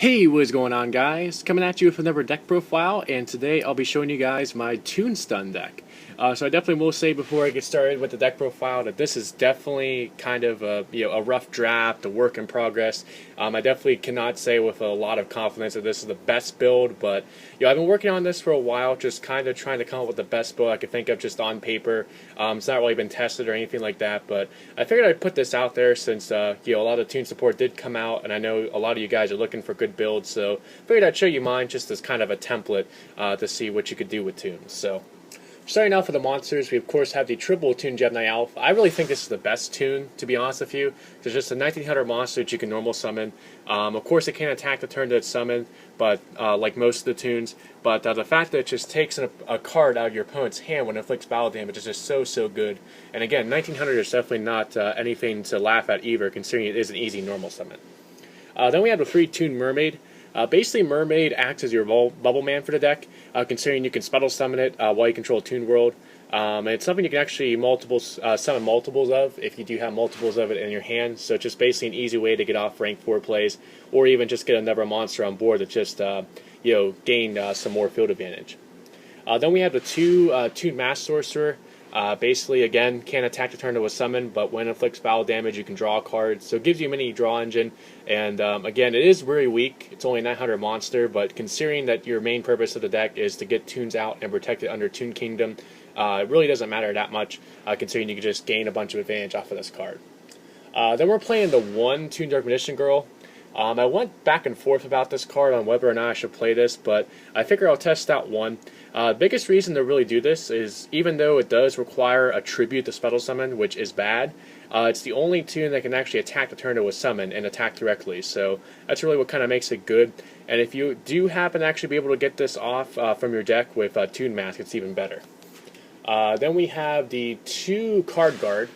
Hey, what's going on, guys? Coming at you with another deck profile, and today I'll be showing you guys my Toon Stun deck. So I definitely will say before I get started with the deck profile that this is definitely kind of a rough draft, a work in progress. I definitely cannot say with a lot of confidence that this is the best build, but I've been working on this for a while, just kind of trying to come up with the best build I could think of just on paper. It's not really been tested or anything like that, but I figured I'd put this out there since a lot of Toon support did come out, and I know a lot of you guys are looking for good builds, so I figured I'd show you mine just as kind of a template to see what you could do with Toons. So, starting off with the monsters, we of course have the triple Toon Gemini Elf. I really think this is the best Toon, to be honest with you. There's just a 1900 monster that you can normal summon. Of course, it can't attack the turn that it's summoned, but like most of the Toons. But the fact that it just takes a card out of your opponent's hand when it inflicts battle damage is just so good. And again, 1900 is definitely not anything to laugh at either, considering it is an easy normal summon. Then we have the 3 Toon Mermaid. Basically, Mermaid acts as your bubble man for the deck, considering you can spell summon it while you control Toon World. And it's something you can actually summon multiples of if you do have multiples of it in your hand. So it's just basically an easy way to get off rank 4 plays, or even just get another monster on board that just gain some more field advantage. Then we have the 2 Toon Mass Sorcerer. Basically, again, can't attack the turn it was summoned, but when it inflicts battle damage, you can draw a card. So it gives you a mini draw engine. And again, it is very weak. It's only a 900 monster, but considering that your main purpose of the deck is to get Toons out and protect it under Toon Kingdom, it really doesn't matter that much, considering you can just gain a bunch of advantage off of this card. Then we're playing the 1 Toon Dark Magician Girl. I went back and forth about this card on whether or not I should play this, but I figure I'll test out one. The biggest reason to really do this is, even though it does require a tribute to Spell Summon, which is bad, it's the only Toon that can actually attack the turn it was summoned and attack directly, so that's really what kind of makes it good. And if you do happen to actually be able to get this off from your deck with Toon Mask, it's even better. Then we have the 2 Card Guard.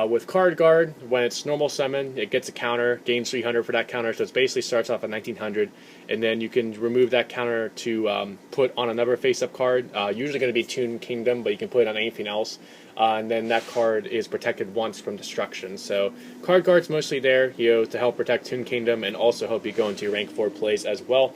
With Card Guard, when it's normal summon, it gets a counter, gains 300 for that counter, so it basically starts off at 1900, and then you can remove that counter to put on another face-up card, usually going to be Toon Kingdom, but you can put it on anything else, and then that card is protected once from destruction. So Card Guard's mostly there, to help protect Toon Kingdom and also help you go into your rank 4 plays as well.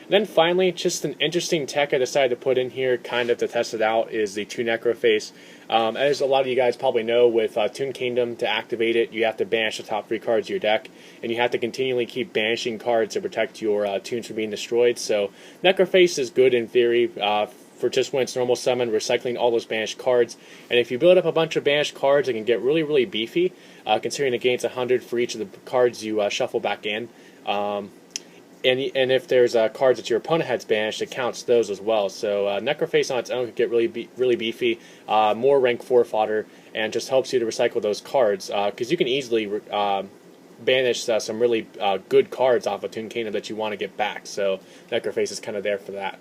And then finally, just an interesting tech I decided to put in here kind of to test it out is the Toon Necro Face. As a lot of you guys probably know, with Toon Kingdom, to activate it, you have to banish the top 3 cards of your deck, and you have to continually keep banishing cards to protect your Toons from being destroyed. So Necro Face is good in theory for just when it's normal summon, recycling all those banished cards. And if you build up a bunch of banished cards, it can get really beefy, considering it gains 100 for each of the cards you shuffle back in. And if there's cards that your opponent has banished, it counts those as well. So Necro Face on its own could get really beefy, more rank 4 fodder, and just helps you to recycle those cards, because you can easily banish some really good cards off of Toon Kingdom that you want to get back. So Necro Face is kind of there for that.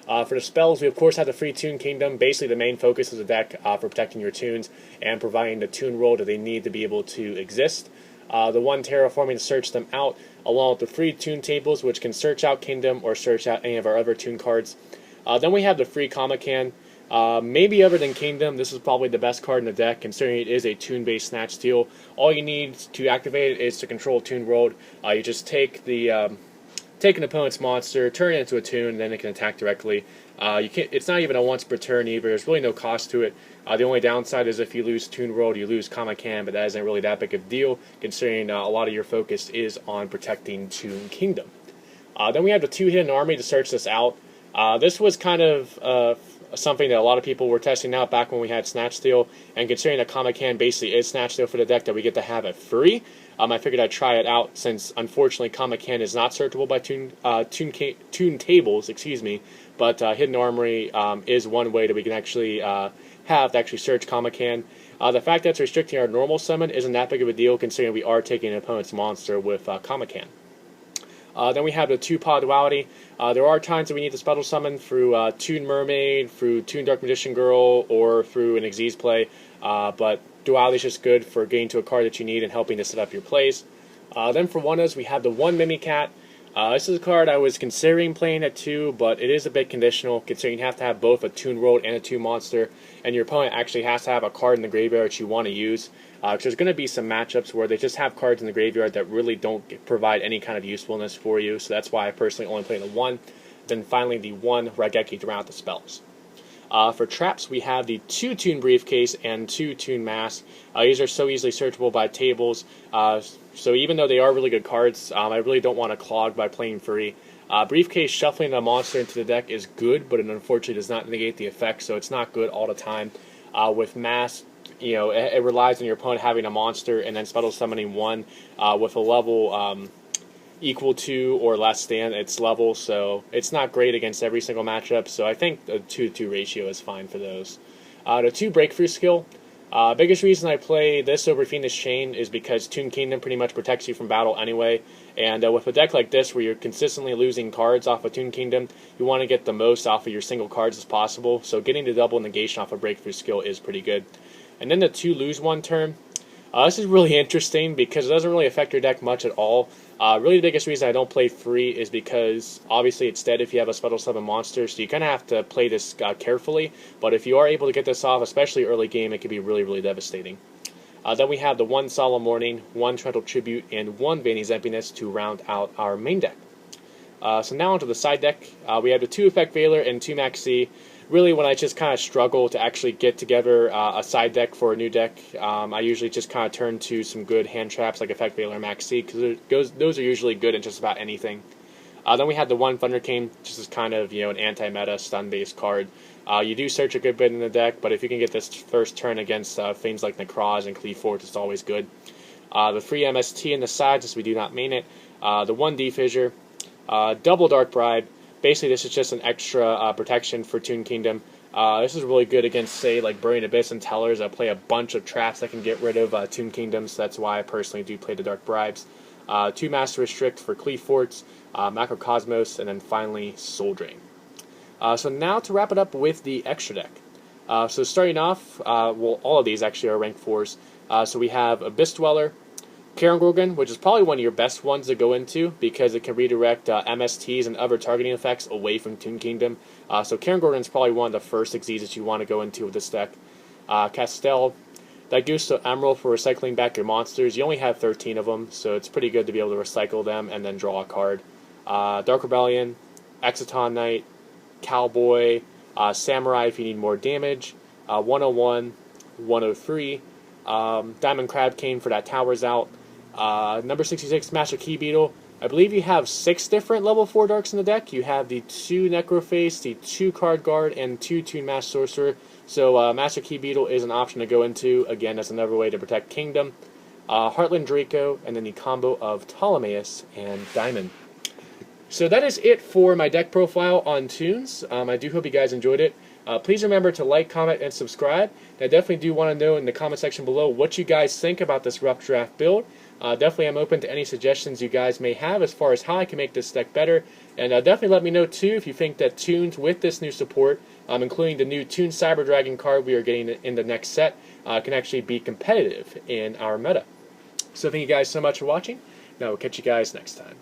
For the spells, we of course have the free Toon Kingdom. Basically, the main focus of the deck for protecting your Toons and providing the Toon roll that they need to be able to exist. The 1 terraforming to search them out, along with the free Toon tables, which can search out Kingdom or search out any of our other Toon cards. Then we have the free Comic Can. Maybe other than Kingdom, this is probably the best card in the deck, considering it is a Toon-based Snatch Steal. All you need to activate it is to control Toon World. You just take an opponent's monster, turn it into a Toon, and then it can attack directly. It's not even a once per turn either. There's really no cost to it. The only downside is if you lose Toon World, you lose Comic Can, but that isn't really that big of a deal, considering a lot of your focus is on protecting Toon Kingdom. Then we have the 2 Hidden Army to search this out. This was kind of something that a lot of people were testing out back when we had Snatch Steal, and considering that Comic Can basically is Snatch Steal for the deck that we get to have it free, I figured I'd try it out, since unfortunately Comic Can is not searchable by Toon tables, but Hidden Armory is one way that we can actually have to actually search Comic Can. The fact that it's restricting our normal summon isn't that big of a deal, considering we are taking an opponent's monster with Comic Can. Then we have the 2 Pod Duality. There are times that we need to special summon through Toon Mermaid, through Toon Dark Magician Girl, or through an Xyz play, but Duality is just good for getting to a card that you need and helping to set up your plays. Then for one-ofs, we have the 1 Mimicat. This is a card I was considering playing at 2, but it is a bit conditional, considering you have to have both a Toon World and a Toon monster, and your opponent actually has to have a card in the graveyard that you want to use. Because there's going to be some matchups where they just have cards in the graveyard that really don't provide any kind of usefulness for you, so that's why I personally only play the 1. Then finally the 1 Raigeki to round out the spells. For traps, we have the 2 Toon Briefcase and 2 Toon Mask. These are so easily searchable by tables, so even though they are really good cards, I really don't want to clog by playing free. Briefcase shuffling a monster into the deck is good, but it unfortunately does not negate the effect, so it's not good all the time. With Mask, it relies on your opponent having a monster and then special summoning 1 with a level equal to or less than its level, so it's not great against every single matchup, so I think the 2-2 ratio is fine for those. The 2 Breakthrough skill, biggest reason I play this over Fiendish Chain is because Toon Kingdom pretty much protects you from battle anyway, and with a deck like this where you're consistently losing cards off of Toon Kingdom, you want to get the most off of your single cards as possible, so getting the double negation off a Breakthrough skill is pretty good. And then the 2 Lose 1 turn. This is really interesting because it doesn't really affect your deck much at all. Really the biggest reason I don't play free is because obviously it's dead if you have a special summon monster, so you kind of have to play this carefully, but if you are able to get this off, especially early game, it can be really, really devastating. Then we have the 1 Solemn Warning, 1 Torrential Tribute, and 1 Vanity's Emptiness to round out our main deck. So now onto the side deck, we have the 2 Effect Veiler and 2 Maxi. Really, when I just kind of struggle to actually get together a side deck for a new deck, I usually just kind of turn to some good hand traps like Effect Veiler and Maxi, because those are usually good in just about anything. Then we have the 1 Thunder Cane, just as kind of an anti-meta stun-based card. You do search a good bit in the deck, but if you can get this first turn against things like Necroz and Cleave Forts, it's always good. The free MST in the side, since we do not main it. The 1 D-Fissure, double Dark Bribe. Basically, this is just an extra protection for Toon Kingdom. This is really good against, say, like Burning Abyss and Tellers. I play a bunch of traps that can get rid of Toon Kingdom, so that's why I personally do play the Dark Bribes. 2 Master Restrict for Cleave Forts, Macrocosmos, and then finally Soul Drain. So now to wrap it up with the extra deck. So starting off, well, all of these actually are rank 4s. So we have Abyss Dweller, Karen Gorgon, which is probably one of your best ones to go into because it can redirect MSTs and other targeting effects away from Toon Kingdom. So Karen Gorgon is probably one of the first Xyzs that you want to go into with this deck. Castel, Daigusto Emerald for recycling back your monsters. You only have 13 of them, so it's pretty good to be able to recycle them and then draw a card. Dark Rebellion, Exciton Knight, Cowboy, Samurai if you need more damage, 101, 103, Diamond Crab Cane for that Towers Out. Number 66, Master Key Beetle. I believe you have 6 different level 4 darks in the deck. You have the 2 Necro Face, the 2 Card Guard, and 2 Toon Mask Sorcerer. So Master Key Beetle is an option to go into. Again, that's another way to protect Kingdom. Heartland Draco, and then the combo of Ptolemaeus and Diamond. So that is it for my deck profile on Toons. I do hope you guys enjoyed it. Please remember to like, comment, and subscribe. And I definitely do want to know in the comment section below what you guys think about this rough draft build. Definitely I'm open to any suggestions you guys may have as far as how I can make this deck better. And definitely let me know too if you think that Toons with this new support, including the new Toon Cyber Dragon card we are getting in the next set, can actually be competitive in our meta. So thank you guys so much for watching. Now we'll catch you guys next time.